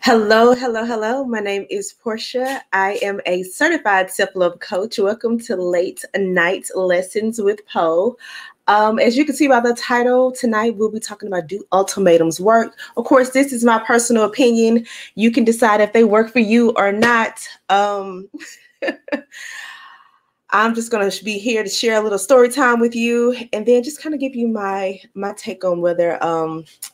Hello, hello, hello. My name is Portia. I am a certified self-love coach. Welcome to Late Night Lessons with Poe. As you can see by the title, tonight we'll be talking about do ultimatums work? Of course, this is my personal opinion. You can decide if they work for you or not. I'm just going to be here to share a little story time with you and then just kind of give you my take on whether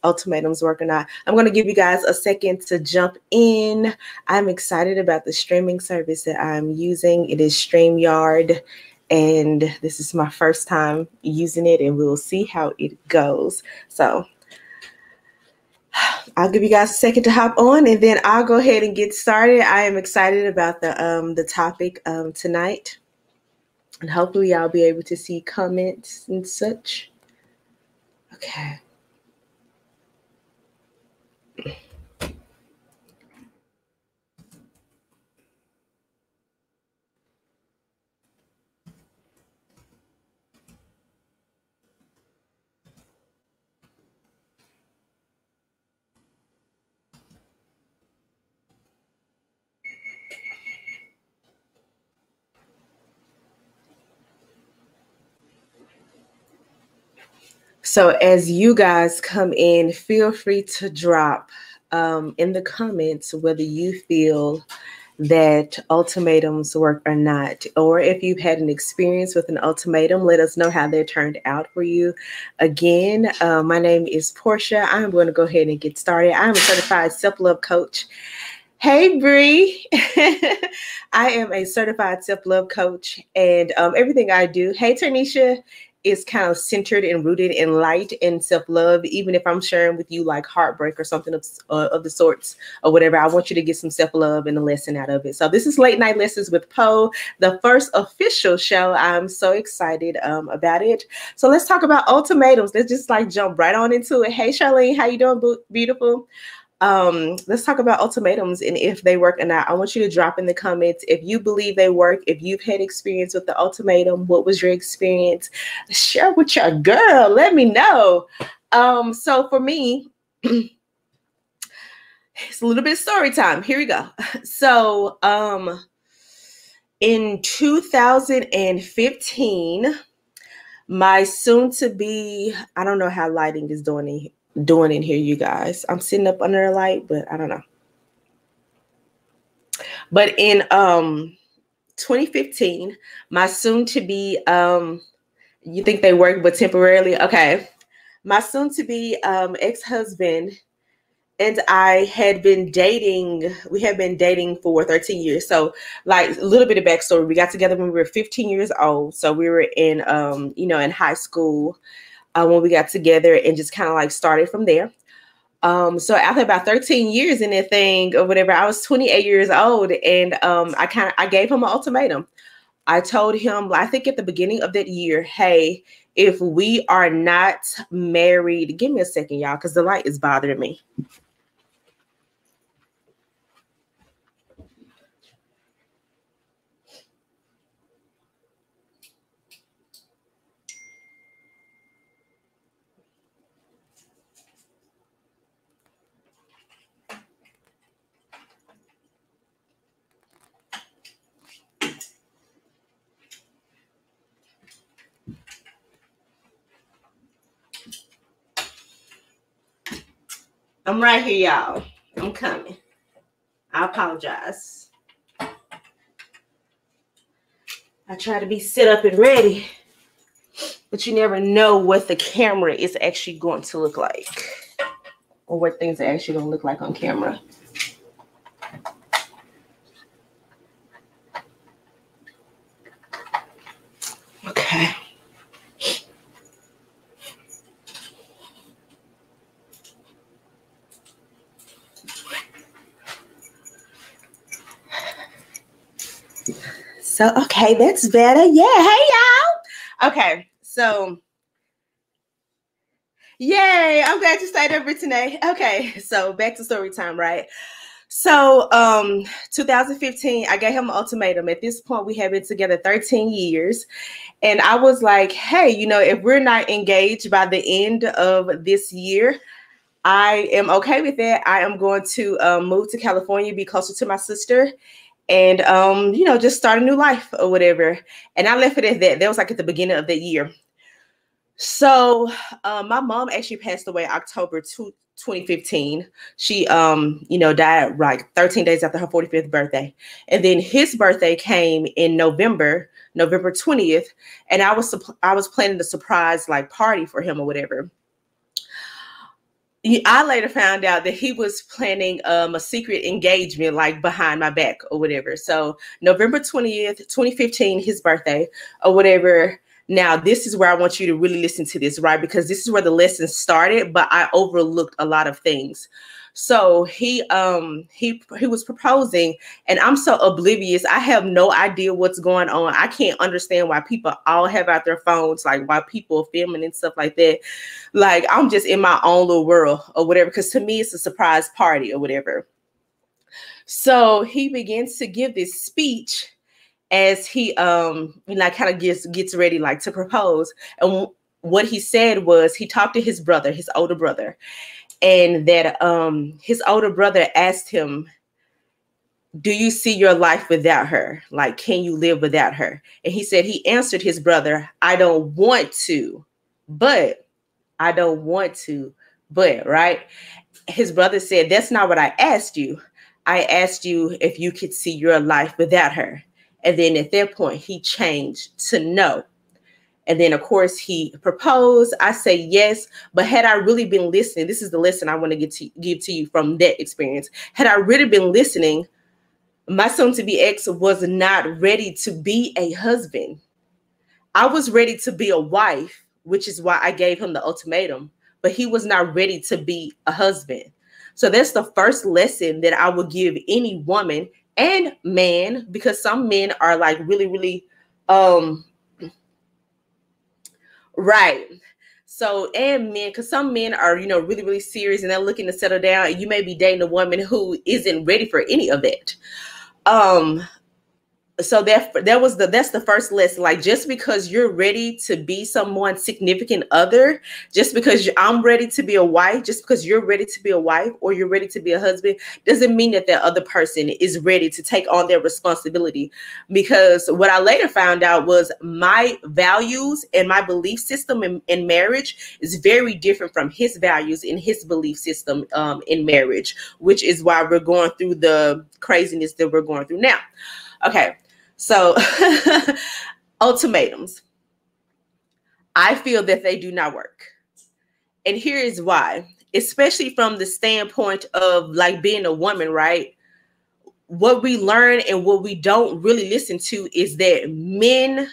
ultimatums work or not. I'm going to give you guys a second to jump in. I'm excited about the streaming service that I'm using. It is StreamYard, and this is my first time using it, and we'll see how it goes. So I'll give you guys a second to hop on, and then I'll go ahead and get started. I am excited about the topic tonight. And hopefully I'll be able to see comments and such. Okay. So as you guys come in, feel free to drop in the comments whether you feel that ultimatums work or not, or if you've had an experience with an ultimatum, let us know how they turned out for you. Again, my name is Portia. I'm going to go ahead and get started. I'm a certified self-love coach. Hey, Bree. I am a certified self-love coach, and everything I do, hey, Tanisha, is kind of centered and rooted in light and self-love. Even if I'm sharing with you like heartbreak or something of the sorts or whatever, I want you to get some self-love and a lesson out of it. So this is Late Night Lessons with Poe, the first official show. I'm so excited about it. So let's talk about ultimatums. Let's just like jump right on into it. Hey, Charlene, how you doing, beautiful? Let's talk about ultimatums and if they work or not. I want you to drop in the comments if you believe they work, if you've had experience with the ultimatum, what was your experience? Share with your girl. Let me know. So for me, it's a little bit of story time. Here we go. So in 2015, my soon-to-be, I don't know how lighting is doing in here, you guys. I'm sitting up under a light, but I don't know. But in 2015, my soon-to-be, you think they work but temporarily? Okay. My soon-to-be ex-husband and I had been dating. We had been dating for 13 years. So like a little bit of backstory. We got together when we were 15 years old. So we were in, in high school when we got together and just kind of like started from there. So after about 13 years in that thing or whatever, I was 28 years old, and I gave him an ultimatum. I told him, I think at the beginning of that year, hey, if we are not married, give me a second, y'all, because the light is bothering me. I'm right here, y'all. I'm coming. I apologize. I try to be set up and ready, but you never know what the camera is actually going to look like or what things are actually going to look like on camera. Okay. So, okay, that's better. Yeah. Hey, y'all. Okay. So, yay. I'm glad you stayed over today. Okay. So back to story time, right? So, 2015, I gave him an ultimatum. At this point, we have been together 13 years. And I was like, hey, if we're not engaged by the end of this year, I am okay with that. I am going to move to California, be closer to my sister, and just start a new life or whatever. And I left it at that. That was like at the beginning of the year. So my mom actually passed away October 2015. She died like 13 days after her 45th birthday. And then his birthday came in November 20th, and I was planning a surprise like party for him or whatever. I later found out that he was planning a secret engagement like behind my back or whatever. So November 20th, 2015, his birthday or whatever. Now, this is where I want you to really listen to this, right? Because this is where the lesson started, but I overlooked a lot of things. So he was proposing, and I'm so oblivious. I have no idea what's going on. I can't understand why people all have out their phones, like why people are filming and stuff like that. Like I'm just in my own little world or whatever, because to me it's a surprise party or whatever. So he begins to give this speech as he kind of gets ready like to propose. And what he said was he talked to his brother, his older brother, and that his older brother asked him, do you see your life without her? Like, can you live without her? And he said he answered his brother, I don't want to, but I don't want to, but right. His brother said, that's not what I asked you. I asked you if you could see your life without her. And then at that point, he changed to no. And then, of course, he proposed. I say yes. But had I really been listening, this is the lesson I want to give to you from that experience. Had I really been listening, my soon-to-be ex was not ready to be a husband. I was ready to be a wife, which is why I gave him the ultimatum. But he was not ready to be a husband. So that's the first lesson that I would give any woman and man, because some men are like really, really, right. So, and men, because some men are, really, really serious and they're looking to settle down. And you may be dating a woman who isn't ready for any of that. So that's the first lesson. Like, just because you're ready to be someone's significant other, just because I'm ready to be a wife, just because you're ready to be a wife or you're ready to be a husband, doesn't mean that other person is ready to take on their responsibility. Because what I later found out was my values and my belief system in marriage is very different from his values and his belief system in marriage, which is why we're going through the craziness that we're going through now. Okay. So ultimatums, I feel that they do not work. And here is why, especially from the standpoint of like being a woman, right? What we learn and what we don't really listen to is that men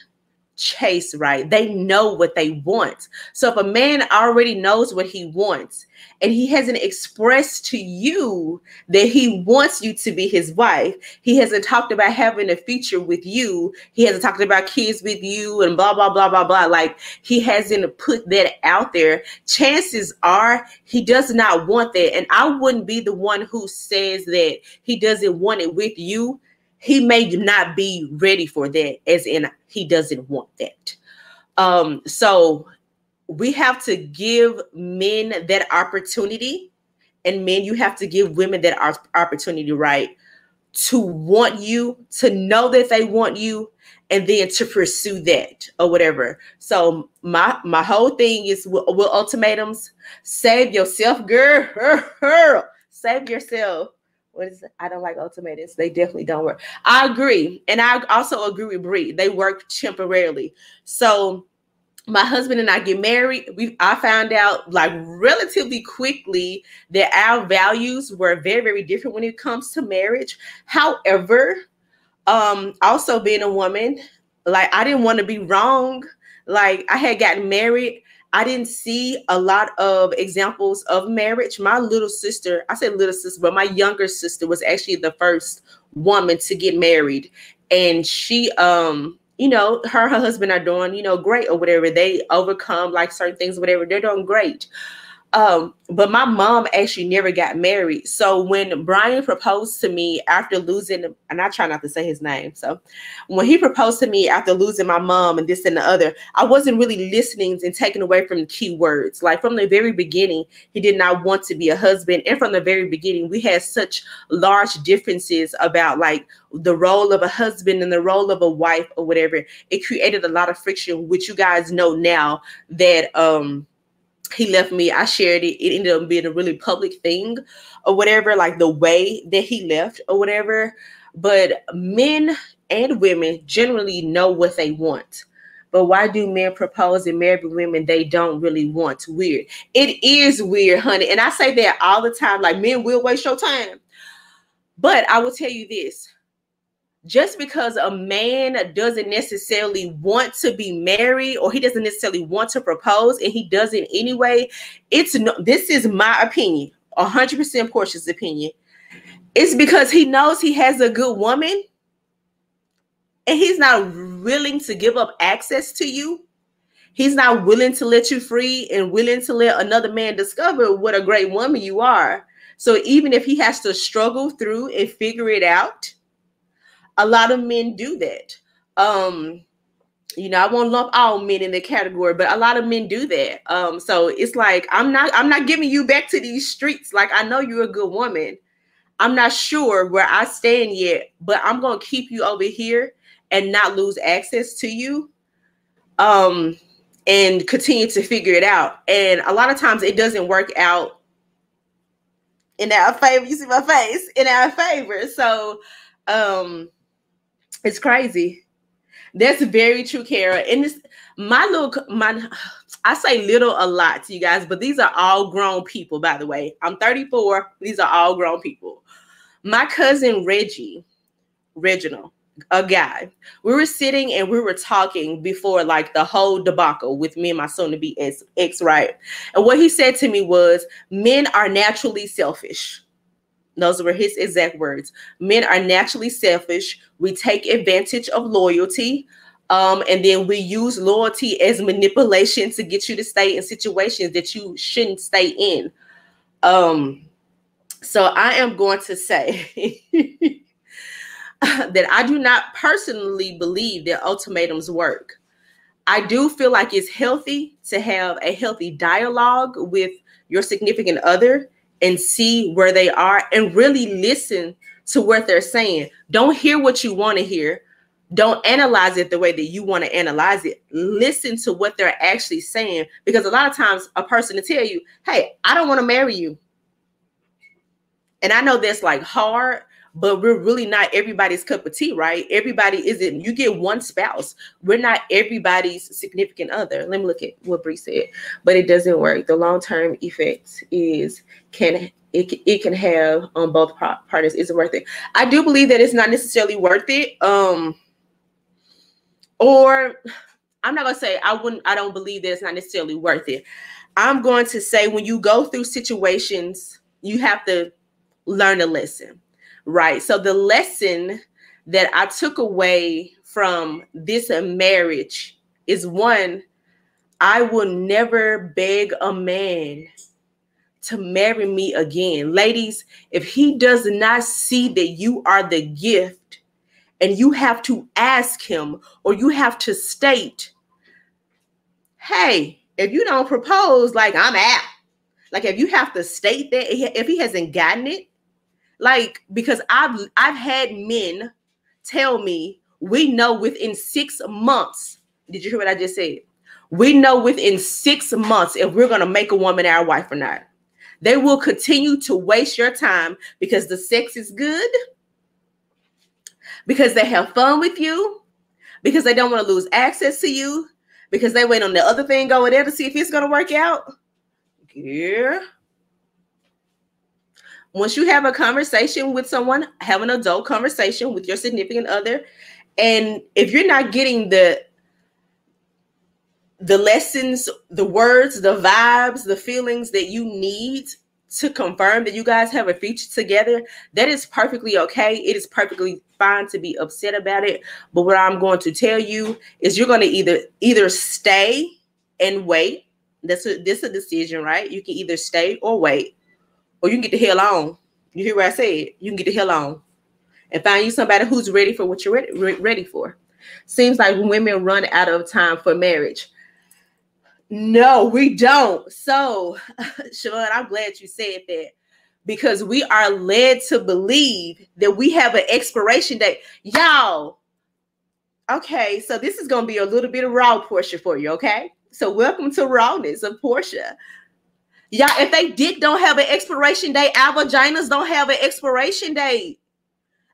chase, right? They know what they want. So if a man already knows what he wants and he hasn't expressed to you that he wants you to be his wife, he hasn't talked about having a future with you, he hasn't talked about kids with you and blah, blah, blah, blah, blah. Like he hasn't put that out there. Chances are he does not want that. And I wouldn't be the one who says that he doesn't want it with you. He may not be ready for that, as in he doesn't want that. So we have to give men that opportunity, and men, you have to give women that opportunity, right? To want you, to know that they want you, and then to pursue that or whatever. So my whole thing is with ultimatums, save yourself, girl. Save yourself. What is it? I don't like ultimatums. They definitely don't work. I agree. And I also agree with Bree. They work temporarily. So my husband and I get married. I found out like relatively quickly that our values were very, very different when it comes to marriage. However, also being a woman, like I didn't want to be wrong. Like I had gotten married. I didn't see a lot of examples of marriage. My little sister, I said little sister, but my younger sister was actually the first woman to get married. And she, her husband are doing, great or whatever. They overcome like certain things, whatever. They're doing great. But my mom actually never got married. So when Brian proposed to me after losing, and I try not to say his name. So when he proposed to me after losing my mom and this and the other, I wasn't really listening and taking away from the key words. Like from the very beginning, he did not want to be a husband. And from the very beginning, we had such large differences about like the role of a husband and the role of a wife or whatever. It created a lot of friction, which you guys know now that, he left me. I shared it. It ended up being a really public thing or whatever, like the way that he left or whatever. But men and women generally know what they want. But why do men propose and marry women they don't really want? Weird. It is weird, honey. And I say that all the time. Like, men will waste your time. But I will tell you this. Just because a man doesn't necessarily want to be married or he doesn't necessarily want to propose and he does it anyway, it's no, this is my opinion, 100% Portia's opinion. It's because he knows he has a good woman and he's not willing to give up access to you. He's not willing to let you free and willing to let another man discover what a great woman you are. So even if he has to struggle through and figure it out, a lot of men do that. You know, I won't lump all men in the category, but a lot of men do that. So it's like, I'm not giving you back to these streets. Like, I know you're a good woman. I'm not sure where I stand yet, but I'm going to keep you over here and not lose access to you. And continue to figure it out. And a lot of times it doesn't work out in our favor. You see my face? In our favor. So, it's crazy. That's very true, Kara. And this, I say little a lot to you guys, but these are all grown people, by the way. I'm 34. These are all grown people. My cousin Reginald, a guy, we were sitting and we were talking before like the whole debacle with me and my soon-to-be ex, right? And what he said to me was, men are naturally selfish. Those were his exact words. Men are naturally selfish. We take advantage of loyalty. And then we use loyalty as manipulation to get you to stay in situations that you shouldn't stay in. So I am going to say that I do not personally believe that ultimatums work. I do feel like it's healthy to have a healthy dialogue with your significant other and see where they are and really listen to what they're saying. Don't hear what you want to hear. Don't analyze it the way that you want to analyze it. Listen to what they're actually saying, because a lot of times a person will tell you, hey, I don't want to marry you. And I know that's like hard, but we're really not everybody's cup of tea, right? Everybody isn't. You get one spouse. We're not everybody's significant other. Let me look at what Bree said, but it doesn't work. The long-term effects it can have on both partners. Is it worth it? I do believe that it's not necessarily worth it. Or I'm not gonna say I don't believe that it's not necessarily worth it. I'm going to say when you go through situations, you have to learn a lesson, right? So the lesson that I took away from this marriage is, one, I will never beg a man to marry me again. Ladies, if he does not see that you are the gift and you have to ask him or you have to state, hey, if you don't propose, like, I'm out. Like, if you have to state that, if he hasn't gotten it, like, because I've had men tell me, we know within 6 months. Did you hear what I just said? We know within 6 months if we're going to make a woman our wife or not. They will continue to waste your time because the sex is good, because they have fun with you, because they don't want to lose access to you, because they wait on the other thing over there to see if it's going to work out. Yeah. Once you have a conversation with someone, have an adult conversation with your significant other, and if you're not getting the lessons, the words, the vibes, the feelings that you need to confirm that you guys have a future together, that is perfectly okay. It is perfectly fine to be upset about it. But what I'm going to tell you is you're going to either stay and wait, This is a decision, right? You can either stay or wait, or you can get the hell on. You hear what I said? You can get the hell on and find you somebody who's ready for what you're ready for. Seems like women run out of time for marriage. No, we don't. So, Siobhan, I'm glad you said that, because we are led to believe that we have an expiration date. Y'all, okay, so this is going to be a little bit of raw Portia for you, okay? So welcome to rawness of Portia. Y'all, if they dick don't have an expiration date, our vaginas don't have an expiration date.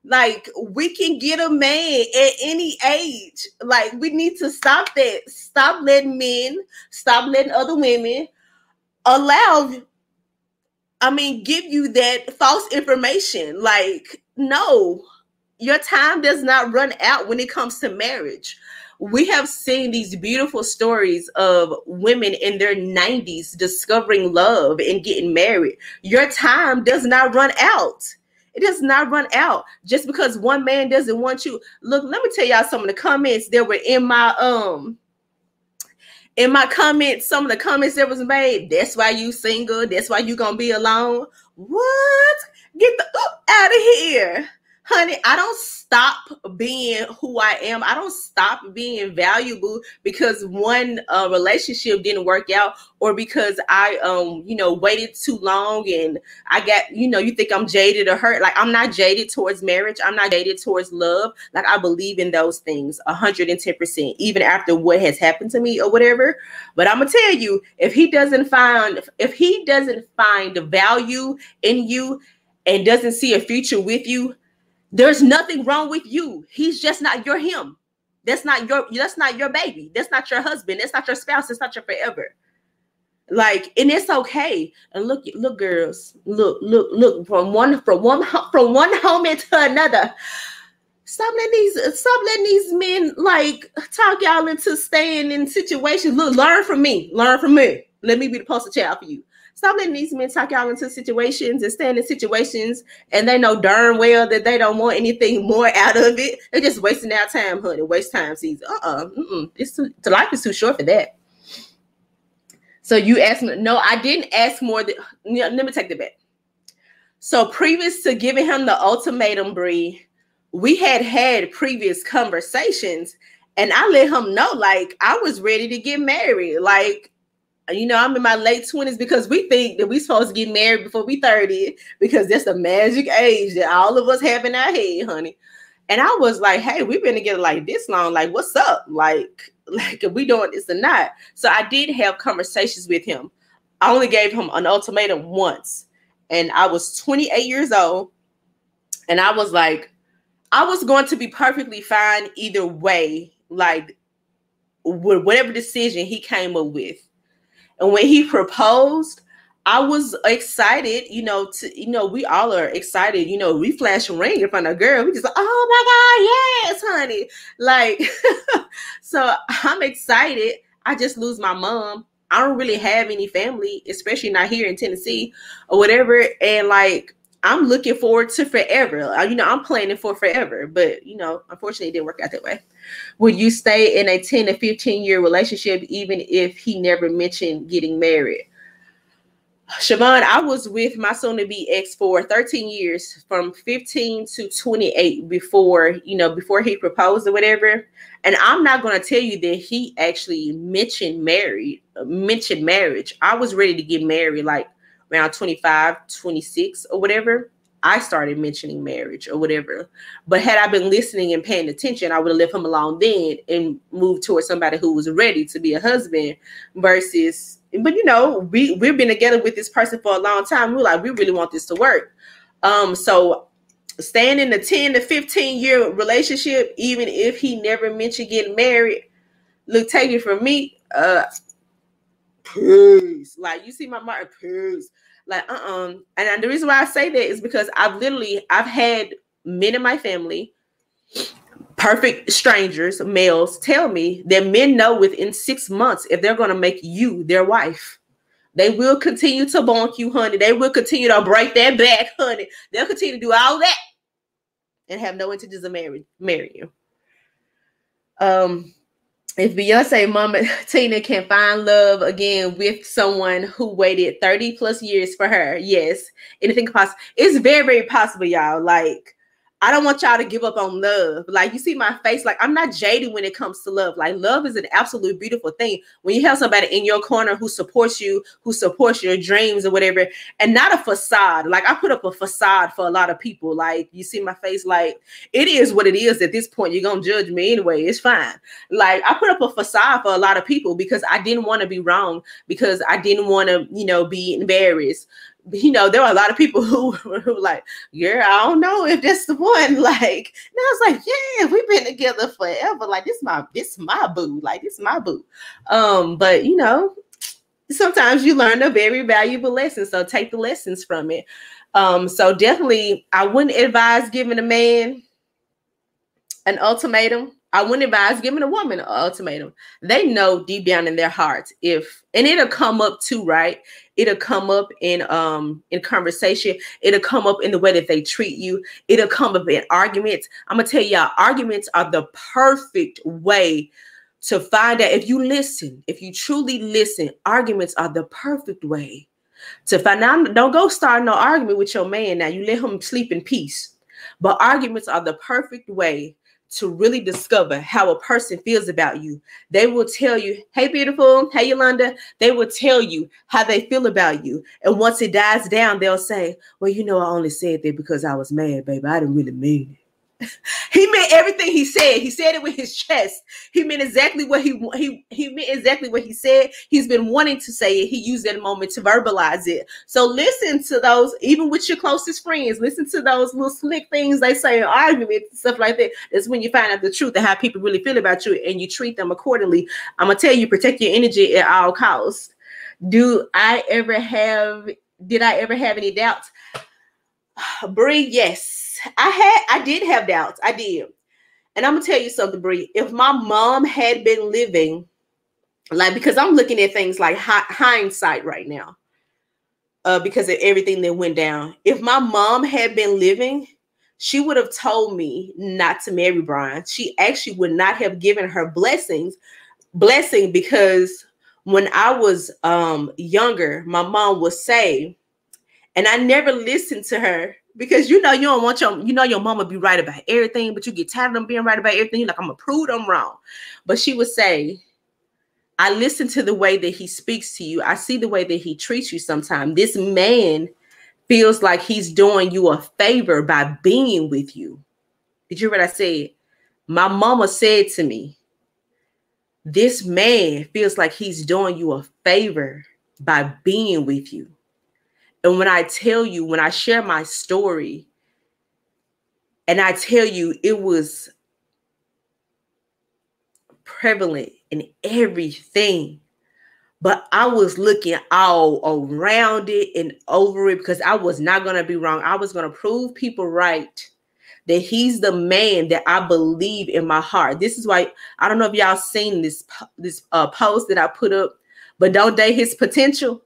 Like, we can get a man at any age. Like, we need to stop that. Stop letting men, stop letting other women give you that false information. Like, no, your time does not run out when it comes to marriage. We have seen these beautiful stories of women in their 90s discovering love and getting married. Your time does not run out. It does not run out just because one man doesn't want you. Look, let me tell y'all some of the comments that were in my comments, some of the comments that was made. That's why you single. That's why you gonna be alone. What? Get the out of here. Honey, I don't stop being who I am. I don't stop being valuable because one relationship didn't work out, or because I waited too long and I got, you think I'm jaded or hurt. Like, I'm not jaded towards marriage. I'm not jaded towards love. Like, I believe in those things 110%, even after what has happened to me or whatever. But I'm gonna tell you, if he doesn't find the value in you and doesn't see a future with you, there's nothing wrong with you. He's just not your him. That's not your baby. That's not your husband. That's not your spouse. That's not your forever. Like, and it's okay. And look, girls, look from one homie to another. Stop letting these men like talk y'all into staying in situations. Look, learn from me. Let me be the poster child for you. Stop letting these men talk y'all into situations and staying in situations, and they know darn well that they don't want anything more out of it. They're just wasting their time, honey. Waste time season. The life is too short for that. So you asked me. No, I didn't ask more than. Let me take that back. So previous to giving him the ultimatum, Bree, we had previous conversations, and I let him know, like, I was ready to get married. Like, I'm in my late 20s, because we think that we're supposed to get married before we 30, because that's the magic age that all of us have in our head, honey. And I was like, hey, we've been together like this long. Like, what's up? Like if we doing this or not? So I did have conversations with him. I only gave him an ultimatum once, and I was 28 years old. And I was like, I was going to be perfectly fine either way, like with whatever decision he came up with. And when he proposed, I was excited, we all are excited, we flash a ring in front of a girl. We just like, oh my God, yes, honey. Like, so I'm excited. I just lose my mom. I don't really have any family, especially not here in Tennessee or whatever. And like, I'm looking forward to forever. I'm planning for forever, but unfortunately it didn't work out that way. Would you stay in a 10 to 15 year relationship even if he never mentioned getting married? Siobhan, I was with my soon-to-be ex for 13 years, from 15 to 28 before he proposed or whatever. And I'm not going to tell you that he actually mentioned marriage. I was ready to get married like around 25, 26 or whatever. I started mentioning marriage or whatever. But had I been listening and paying attention, I would have left him alone then and moved towards somebody who was ready to be a husband versus, but we've been together with this person for a long time. We're like, we really want this to work. So staying in the 10 to 15 year relationship, even if he never mentioned getting married, look, take it from me, peace. Like, you see my mark, peace. Like, And the reason why I say that is because I've had men in my family, perfect strangers, males, tell me that men know within 6 months if they're going to make you their wife. They will continue to bonk you, honey. They will continue to break that back, honey. They'll continue to do all that and have no intentions of marrying you. if Beyonce Mama Tina can find love again with someone who waited 30 plus years for her, yes, anything possible. It's very, very possible, y'all. Like, I don't want y'all to give up on love. Like, you see my face, like, I'm not jaded when it comes to love. Like, love is an absolute beautiful thing. When you have somebody in your corner who supports you, who supports your dreams or whatever, and not a facade. Like, I put up a facade for a lot of people. Like, you see my face, like, it is what it is at this point. You're going to judge me anyway. It's fine. Like, I put up a facade for a lot of people because I didn't want to be wrong, because I didn't want to, be embarrassed. There were a lot of people who were like, yeah, I don't know if that's the one. Like, and I was like, yeah, we've been together forever. Like, this my boo. Like, this my boo. But sometimes you learn a very valuable lesson. So take the lessons from it. So definitely I wouldn't advise giving a man an ultimatum. I wouldn't advise giving a woman an ultimatum. They know deep down in their hearts and it'll come up too, right? It'll come up in conversation. It'll come up in the way that they treat you. It'll come up in arguments. I'm gonna tell y'all, arguments are the perfect way to find out. If you truly listen, arguments are the perfect way to find out. Don't go start no argument with your man now. You let him sleep in peace. But arguments are the perfect way to really discover how a person feels about you. They will tell you, hey, beautiful, hey, Yolanda. They will tell you how they feel about you. And once it dies down, they'll say, well, I only said that because I was mad, baby. I didn't really mean it. He meant everything he said. He said it with his chest. He meant exactly what he meant exactly what he said. He's been wanting to say it. He used that moment to verbalize it. So listen to those, even with your closest friends. Listen to those little slick things they say in arguments and stuff like that. That's when you find out the truth and how people really feel about you, and you treat them accordingly. I'm gonna tell you, protect your energy at all costs. Did I ever have any doubts? Bree, yes. I did have doubts. I did. And I'm gonna tell you something, Bree. If my mom had been living, like, because I'm looking at things like hindsight right now, because of everything that went down. If my mom had been living, she would have told me not to marry Brian. She actually would not have given her blessing, because when I was younger, my mom would say, and I never listened to her, because you don't want your mama be right about everything, but you get tired of them being right about everything. You're like, I'm gonna prove them wrong. But she would say, I listen to the way that he speaks to you. I see the way that he treats you sometimes. This man feels like he's doing you a favor by being with you. Did you hear what I said? My mama said to me, this man feels like he's doing you a favor by being with you. And when I share my story, and I tell you, it was prevalent in everything, but I was looking all around it and over it, because I was not going to be wrong. I was going to prove people right, that he's the man that I believe in my heart. This is why, I don't know if y'all seen this post that I put up, but don't date his potential,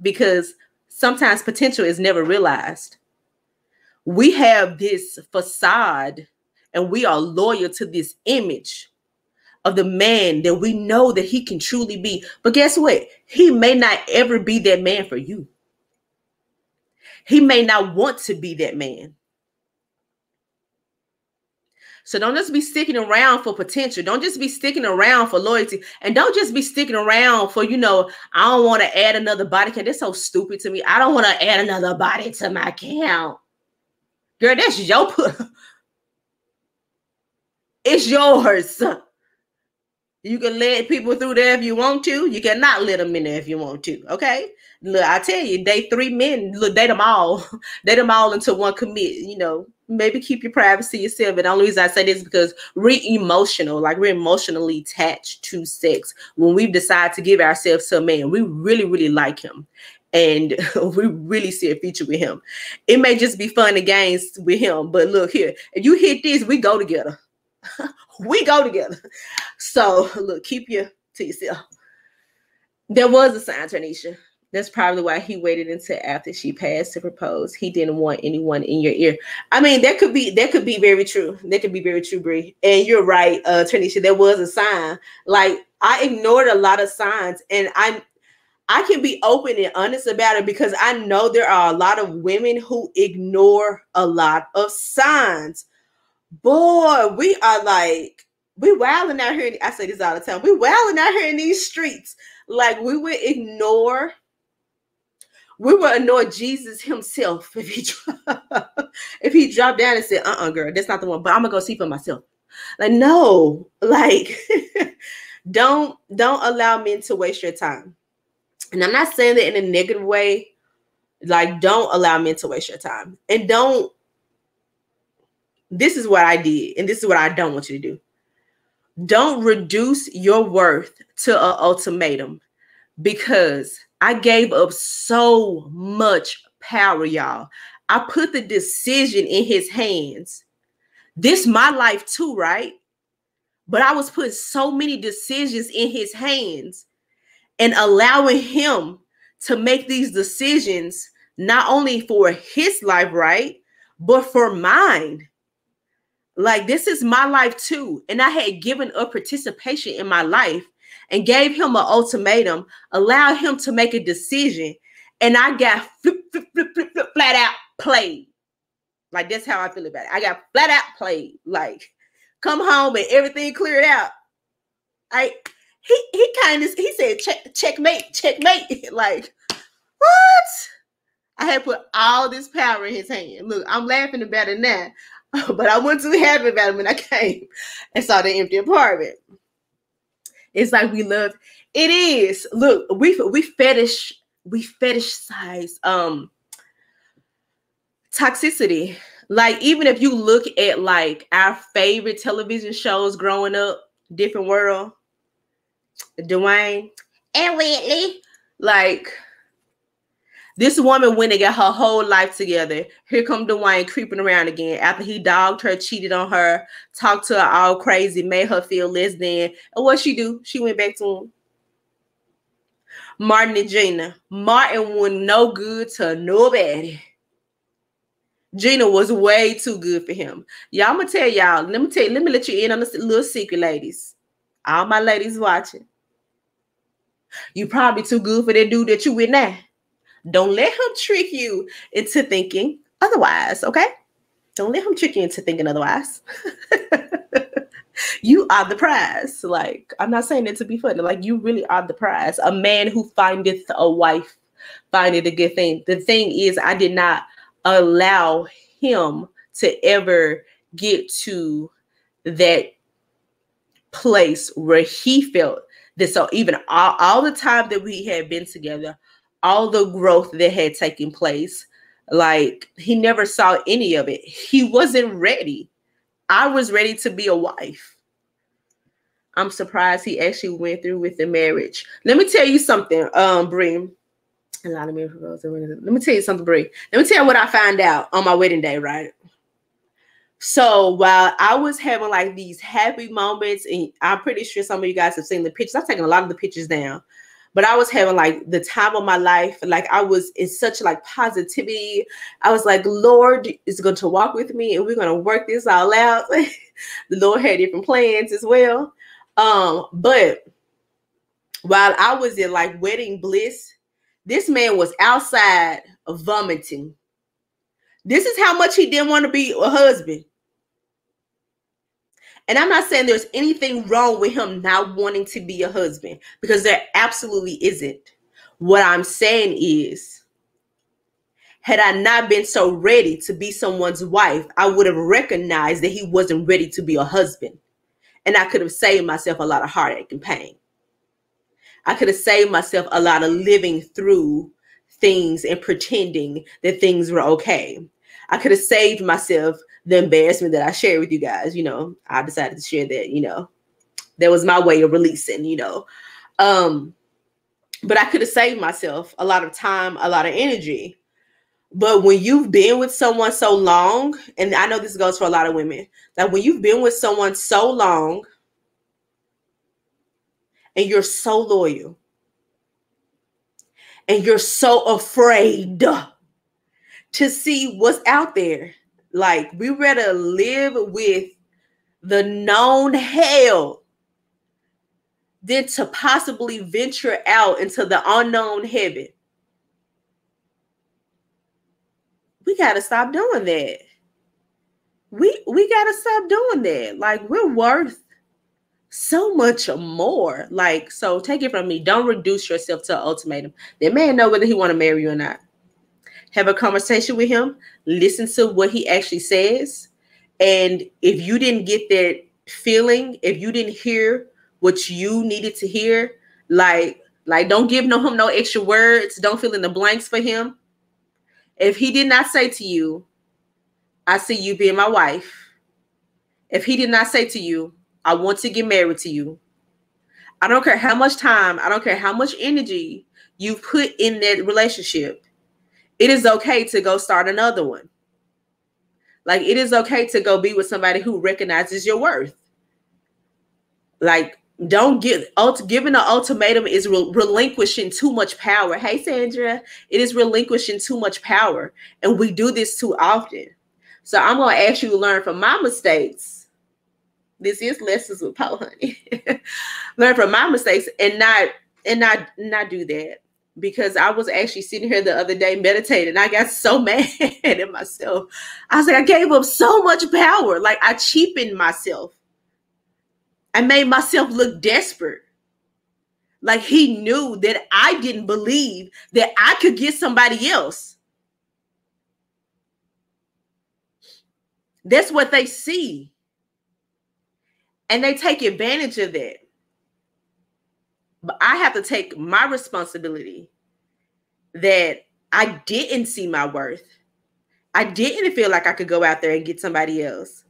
because sometimes potential is never realized. We have this facade and we are loyal to this image of the man that we know that he can truly be. But guess what? He may not ever be that man for you. He may not want to be that man. So don't just be sticking around for potential. Don't just be sticking around for loyalty. And don't just be sticking around for, I don't want to add another body count. That's so stupid to me. I don't want to add another body to my count. Girl, that's your it's yours. You can let people through there if you want to. You cannot let them in there if you want to. Okay? Look, I tell you, date 3 men. Look, date them all. Date them all until one commit. Maybe keep your privacy yourself. And the only reason I say this is because we're emotionally attached to sex. When we decide to give ourselves to a man, we really, really like him. And we really see a future with him. It may just be fun and games with him. But look here, if you hit this, we go together. We go together. So look, keep you to yourself. There was a sign, Tanisha. That's probably why he waited until after she passed to propose. He didn't want anyone in your ear. I mean, that could be very true. That could be very true, Brie. And you're right, Tanisha. There was a sign. Like, I ignored a lot of signs, and I can be open and honest about it because I know there are a lot of women who ignore a lot of signs. Boy, we are like, we wilding out here. I say this all the time. We wilding out here in these streets. Like, we would annoy Jesus himself if he dropped down and said, girl, that's not the one, but I'm gonna go see for myself. Like, no, like, don't allow men to waste your time. And I'm not saying that in a negative way. Like, don't allow men to waste your time. And this is what I did, and this is what I don't want you to do. Don't reduce your worth to an ultimatum, because I gave up so much power, y'all. I put the decision in his hands. This my life too, right? But I was putting so many decisions in his hands and allowing him to make these decisions, not only for his life, right, but for mine. Like, this is my life too. And I had given up participation in my life and gave him an ultimatum, allowed him to make a decision. And I got flat out played. Like, that's how I feel about it. I got flat out played. Like, come home and everything cleared out. He said, checkmate. Like, what? I had put all this power in his hand. Look, I'm laughing about it now, but I wasn't too happy about it when I came and saw the empty apartment. It's like we love. It is. Look, we fetishize toxicity. Like, even if you look at like our favorite television shows growing up, Different World, Dwayne and Whitley, like, this woman went and got her whole life together. Here come Dwayne creeping around again after he dogged her, cheated on her, talked to her all crazy, made her feel less than. And what she do? She went back to him. Martin and Gina. Martin was no good to nobody. Gina was way too good for him. Y'all, I'm gonna tell y'all. Let me let you in on a little secret, ladies. All my ladies watching. You probably too good for that dude that you with now. Don't let him trick you into thinking otherwise, okay? Don't let him trick you into thinking otherwise. You are the prize. Like, I'm not saying it to be funny. Like, you really are the prize. A man who findeth a wife findeth a good thing. The thing is, I did not allow him to ever get to that place where he felt that. So even all the time that we had been together, all the growth that had taken place, like, he never saw any of it. He wasn't ready. I was ready to be a wife. I'm surprised he actually went through with the marriage. Let me tell you something, Brie. A lot of miracles. Let me tell you something, Brie. Let me tell you what I found out on my wedding day, right? So while I was having like these happy moments, and I'm pretty sure some of you guys have seen the pictures. I've taken a lot of the pictures down. But I was having like the time of my life. Like, I was in such like positivity. I was like, Lord is going to walk with me and we're going to work this all out. The Lord had different plans as well. But while I was in like wedding bliss, this man was outside vomiting. This is how much he didn't want to be a husband. And I'm not saying there's anything wrong with him not wanting to be a husband, because there absolutely isn't. What I'm saying is, had I not been so ready to be someone's wife, I would have recognized that he wasn't ready to be a husband. And I could have saved myself a lot of heartache and pain. I could have saved myself a lot of living through things and pretending that things were okay. I could have saved myself the embarrassment that I shared with you guys. You know, I decided to share that, you know, that was my way of releasing, you know. But I could have saved myself a lot of time, a lot of energy. But when you've been with someone so long, and I know this goes for a lot of women, that when you've been with someone so long and you're so loyal, and you're so afraid to see what's out there. Like, we rather live with the known hell than to possibly venture out into the unknown heaven. We got to stop doing that. We got to stop doing that. Like, we're worth so much more. Like, so take it from me. Don't reduce yourself to an ultimatum. That man know whether he want to marry you or not. Have a conversation with him. Listen to what he actually says. And if you didn't get that feeling, if you didn't hear what you needed to hear, like don't give him no extra words. Don't fill in the blanks for him. If he did not say to you, I see you being my wife. If he did not say to you, I want to get married to you. I don't care how much time, I don't care how much energy you put in that relationship. It is okay to go start another one. Like, it is okay to go be with somebody who recognizes your worth. Like, don't giving an ultimatum is relinquishing too much power. Hey, Sandra, it is relinquishing too much power. And we do this too often. So I'm going to ask you to learn from my mistakes. This is Lessons with Paul, honey. Learn from my mistakes and not do that. Because I was actually sitting here the other day meditating. I got so mad at myself. I was like, I gave up so much power. Like, I cheapened myself. I made myself look desperate. Like, he knew that I didn't believe that I could get somebody else. That's what they see. And they take advantage of that. But I have to take my responsibility that I didn't see my worth. I didn't feel like I could go out there and get somebody else.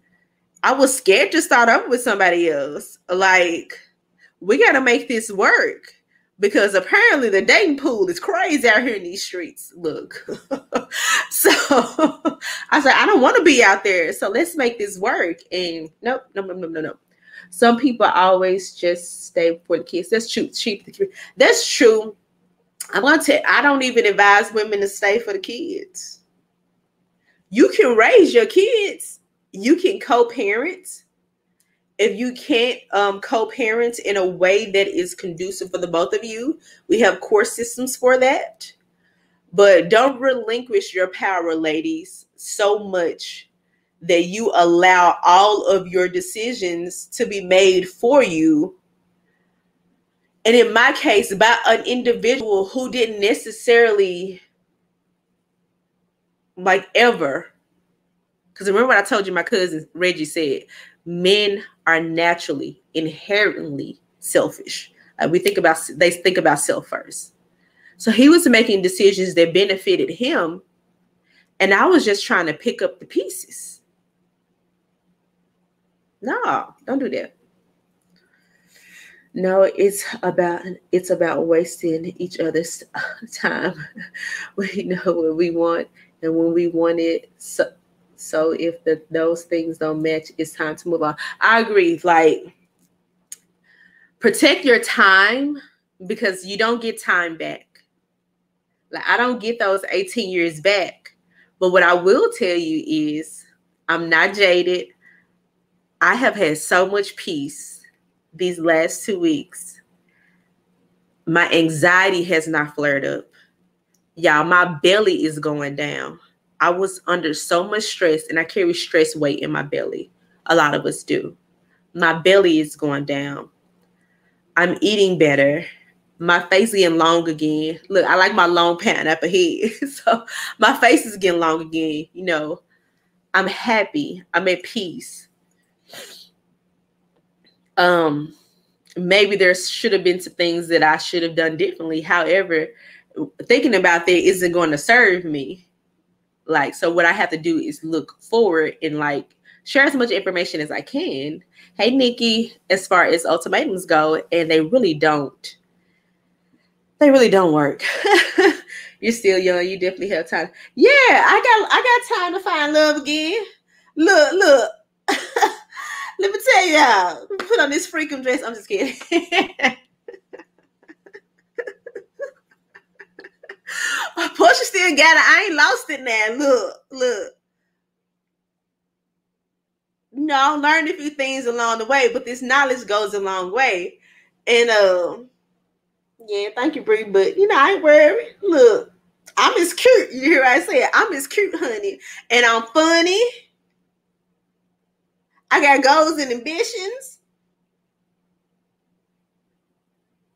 I was scared to start up with somebody else. Like, we got to make this work because apparently the dating pool is crazy out here in these streets. Look. So I said, I don't want to be out there. So let's make this work. And nope. Some people always just stay for the kids. That's true. That's true. I don't even advise women to stay for the kids. You can raise your kids. You can co-parent. If you can't co-parent in a way that is conducive for the both of you, we have core systems for that. But don't relinquish your power, ladies, so much that you allow all of your decisions to be made for you. And in my case, by an individual who didn't necessarily like ever. Because remember what I told you, my cousin Reggie said, men are naturally, inherently selfish. They think about self first. So he was making decisions that benefited him. And I was just trying to pick up the pieces. No, don't do that. No, it's about wasting each other's time. We know what we want and when we want it. So if those things don't match, it's time to move on. I agree. Like, protect your time because you don't get time back. Like, I don't get those 18 years back. But what I will tell you is I'm not jaded. I have had so much peace these last 2 weeks. My anxiety has not flared up. Y'all, my belly is going down. I was under so much stress and I carry stress weight in my belly. A lot of us do. My belly is going down. I'm eating better. My face is getting long again. Look, I like my long pineapple head. So my face is getting long again. You know, I'm happy. I'm at peace. Maybe there should have been some things that I should have done differently. However, thinking about that isn't going to serve me. Like, so what I have to do is look forward and like share as much information as I can. Hey, Nikki, as far as ultimatums go, and they really don't work. You're still young. You definitely have time. Yeah, I got time to find love again. Look. Let me tell y'all. Put on this freakum dress. I'm just kidding. Portia still got it. I ain't lost it now. Look. No, I learned a few things along the way, but this knowledge goes a long way. And yeah, thank you, Bree. But I ain't worried. Look, I'm as cute. You hear what I said? I'm as cute, honey. And I'm funny. I got goals and ambitions.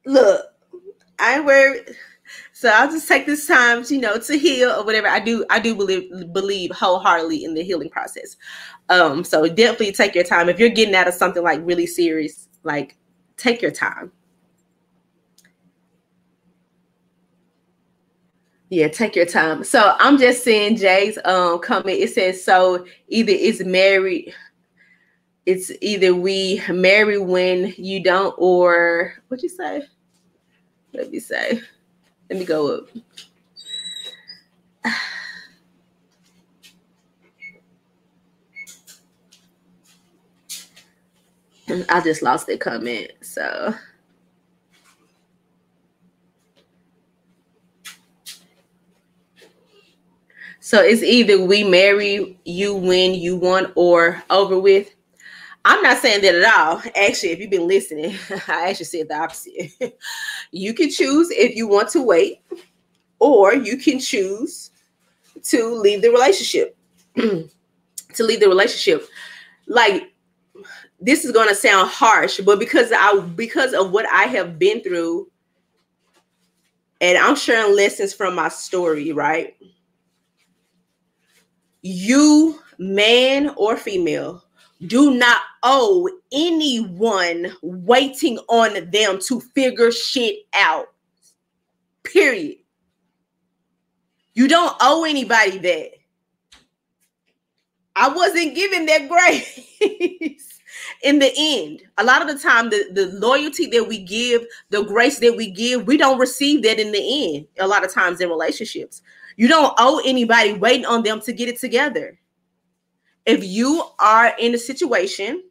Look, I ain't worried. So I'll just take this time, to heal or whatever. I do believe wholeheartedly in the healing process. So definitely take your time. If you're getting out of something like really serious, like take your time. Yeah, take your time. So I'm just seeing Jay's comment. It says, so it's either we marry when you don't, or what'd you say? Let me go up. I just lost the comment. So it's either we marry you when you want or over with. I'm not saying that at all. Actually, if you've been listening, I actually said the opposite. You can choose if you want to wait, or you can choose to leave the relationship. Like, this is going to sound harsh, but because of what I have been through, and I'm sharing lessons from my story, right? You, man or female, do not owe anyone waiting on them to figure shit out. Period. You don't owe anybody that. I wasn't given that grace in the end. A lot of the time, the loyalty that we give, the grace that we give, we don't receive that in the end. A lot of times in relationships, you don't owe anybody waiting on them to get it together. If you are in a situation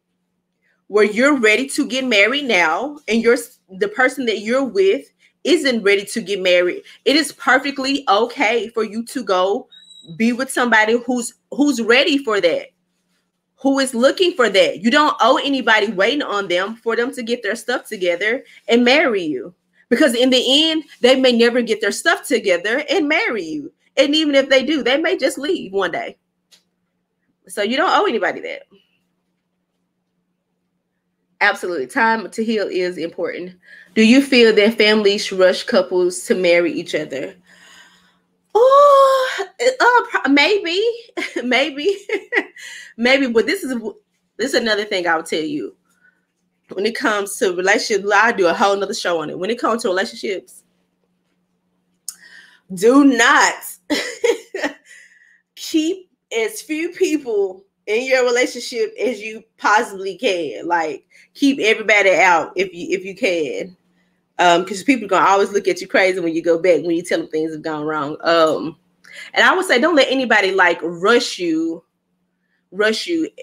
where you're ready to get married now, and the person that you're with isn't ready to get married, it is perfectly okay for you to go be with somebody who's ready for that, who is looking for that. You don't owe anybody waiting on them for them to get their stuff together and marry you, because in the end, they may never get their stuff together and marry you. And even if they do, they may just leave one day. So you don't owe anybody that. Absolutely. Time to heal is important. Do you feel that families rush couples to marry each other? Oh, maybe, maybe. But this is another thing I'll tell you. When it comes to relationships, I'll do a whole nother show on it. When it comes to relationships, do not keep as few people in your relationship as you possibly can. Like, keep everybody out if you can. Because people are gonna always look at you crazy when you go back, when you tell them things have gone wrong. And I would say, don't let anybody like rush you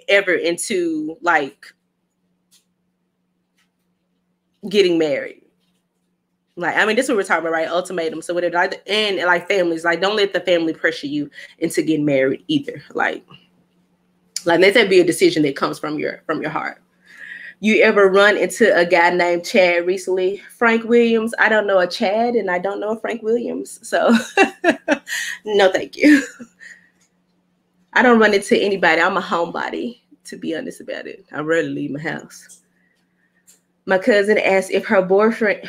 ever into like getting married. Like, I mean, this is what we're talking about, right? Ultimatums. So whatever, and like families, like, don't let the family pressure you into getting married either. Like let that be a decision that comes from your heart. You ever run into a guy named Chad recently? Frank Williams. I don't know a Chad, and I don't know a Frank Williams. So no, thank you. I don't run into anybody. I'm a homebody, to be honest about it. I rarely leave my house. My cousin asked her boyfriend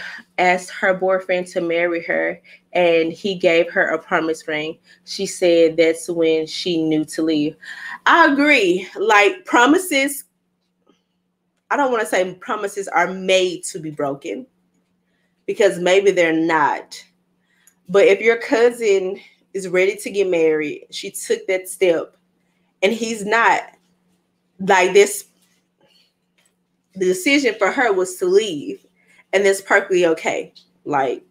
to marry her, and he gave her a promise ring. She said that's when she knew to leave. I agree. Like, promises, I don't want to say promises are made to be broken, because maybe they're not. But if your cousin is ready to get married, she took that step, and he's not, like, this, the decision for her was to leave, and that's perfectly okay. Like,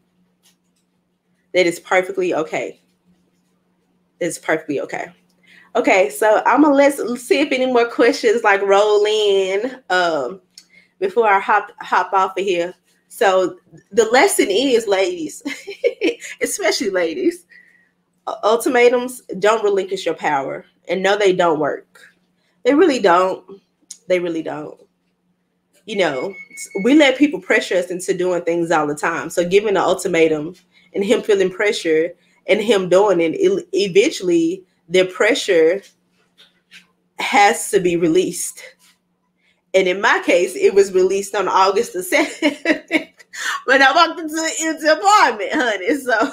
that is perfectly okay. It's perfectly okay. Okay, so I'm gonna let's see if any more questions like roll in before I hop off of here. So the lesson is, ladies, especially ladies, ultimatums don't relinquish your power. And no, they don't work. They really don't. They really don't. You know, we let people pressure us into doing things all the time. So giving an ultimatum and him feeling pressure and him doing it, eventually the pressure has to be released. And in my case, it was released on August the 7th when I walked into the apartment, honey. So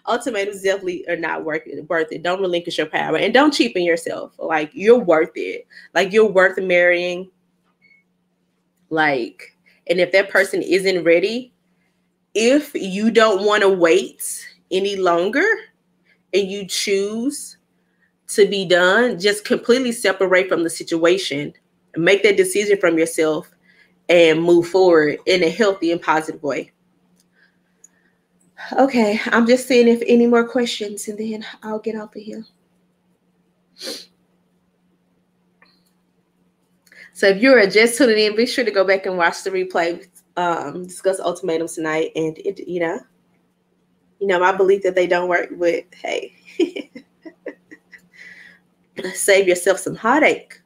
ultimatums definitely are not worth it. Don't relinquish your power and don't cheapen yourself. Like, you're worth it. Like, you're worth marrying. Like, and if that person isn't ready, if you don't want to wait any longer and you choose to be done, just completely separate from the situation, make that decision from yourself and move forward in a healthy and positive way. Okay, I'm just seeing if any more questions and then I'll get off of here. So if you're just tuning in, be sure to go back and watch the replay. Discuss ultimatums tonight, and it, you know, my belief that they don't work, but hey, save yourself some heartache.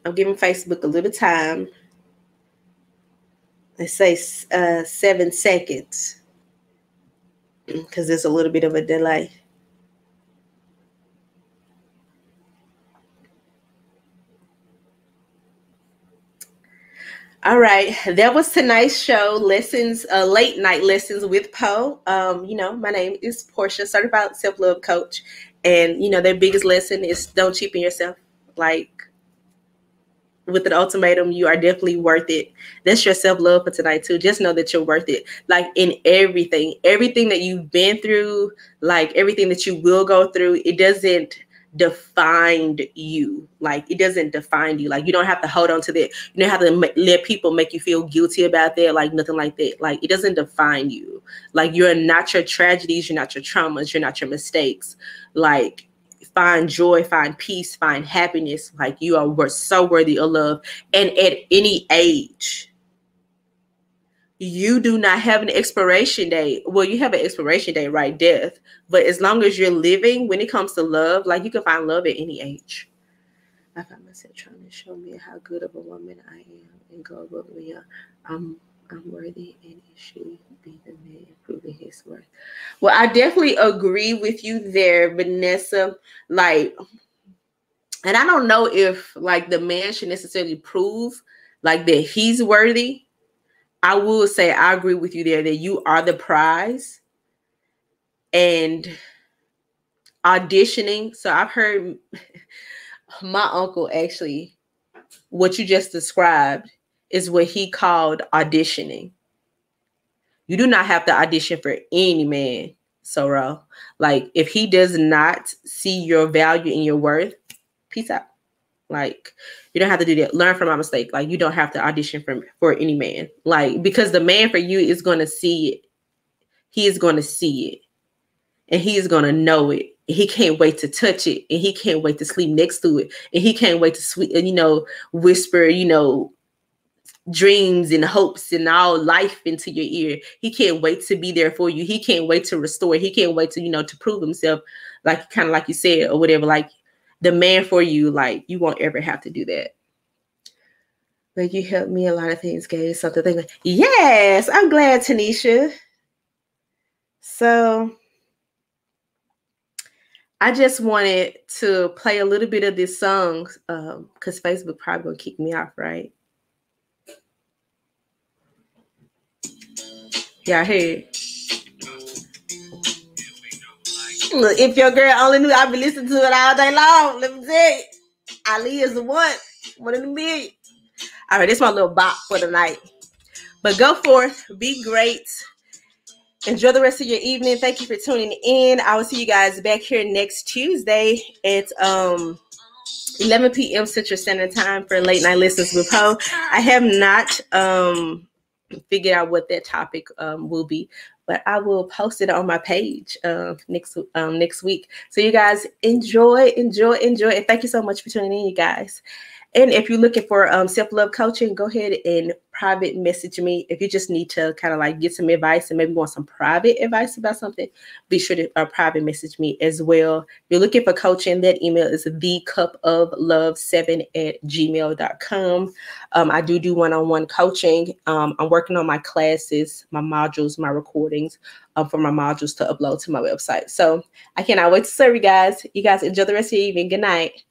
I'm giving Facebook a little time. Let's say 7 seconds, because there's a little bit of a delay. All right, that was tonight's show, lessons, late night lessons with Poe. You know, my name is Portia, certified self-love coach, and you know, their biggest lesson is don't cheapen yourself. Like, with an ultimatum, you are definitely worth it. That's your self-love for tonight too. Just know that you're worth it. Like, in everything that you've been through, like everything that you will go through, it doesn't define you. Like, it doesn't define you. Like, you don't have to hold on to that. You don't have to let people make you feel guilty about that. Like, nothing like that. Like, it doesn't define you. Like, you're not your tragedies. You're not your traumas. You're not your mistakes. Like, find joy, find peace, find happiness. Like, you are so worthy of love. And at any age, you do not have an expiration date. Well, you have an expiration date, right? Death. But as long as you're living, when it comes to love, like, you can find love at any age. I find myself trying to show me how good of a woman I am and go above me. I'm worthy, and it should be the man proving his worth. Well, I definitely agree with you there, Vanessa. Like, and I don't know if like the man should necessarily prove like that he's worthy. I will say I agree with you there that you are the prize. And auditioning. So I've heard my uncle actually, what you just described is what he called auditioning. You do not have to audition for any man, Sorrel. Like, if he does not see your value and your worth, peace out. Like, you don't have to do that. Learn from my mistake. Like, you don't have to audition for any man. Like, because the man for you is going to see it. He is going to see it. And he is going to know it. He can't wait to touch it. And he can't wait to sleep next to it. And he can't wait to whisper, dreams and hopes and all life into your ear. He can't wait to be there for you. He can't wait to restore. He can't wait to, to prove himself, like, kind of like you said, or whatever. Like, the man for you, like, you won't ever have to do that. But you helped me a lot of things, guys. Something to think about. Yes, I'm glad, Tanisha. So I just wanted to play a little bit of this song because Facebook probably gonna kick me off, right? Y'all heard? Look, if your girl only knew, I'd be listening to it all day long. Let me tell you, Ali is the one in the million. All right, this is my little bop for the night. But go forth, be great. Enjoy the rest of your evening. Thank you for tuning in. I will see you guys back here next Tuesday at 11 p.m. Central Standard Time for Late Night Listens with Poe. I have not figured out what that topic will be, but I will post it on my page next week. So you guys enjoy. And thank you so much for tuning in, you guys. And if you're looking for self-love coaching, go ahead and private message me. If you just need to kind of like get some advice and maybe want some private advice about something, be sure to private message me as well. If you're looking for coaching, that email is thecupoflove7@gmail.com. I do one-on-one coaching. I'm working on my classes, my modules, my recordings for my modules to upload to my website. So I cannot wait to serve you guys. You guys enjoy the rest of your evening. Good night.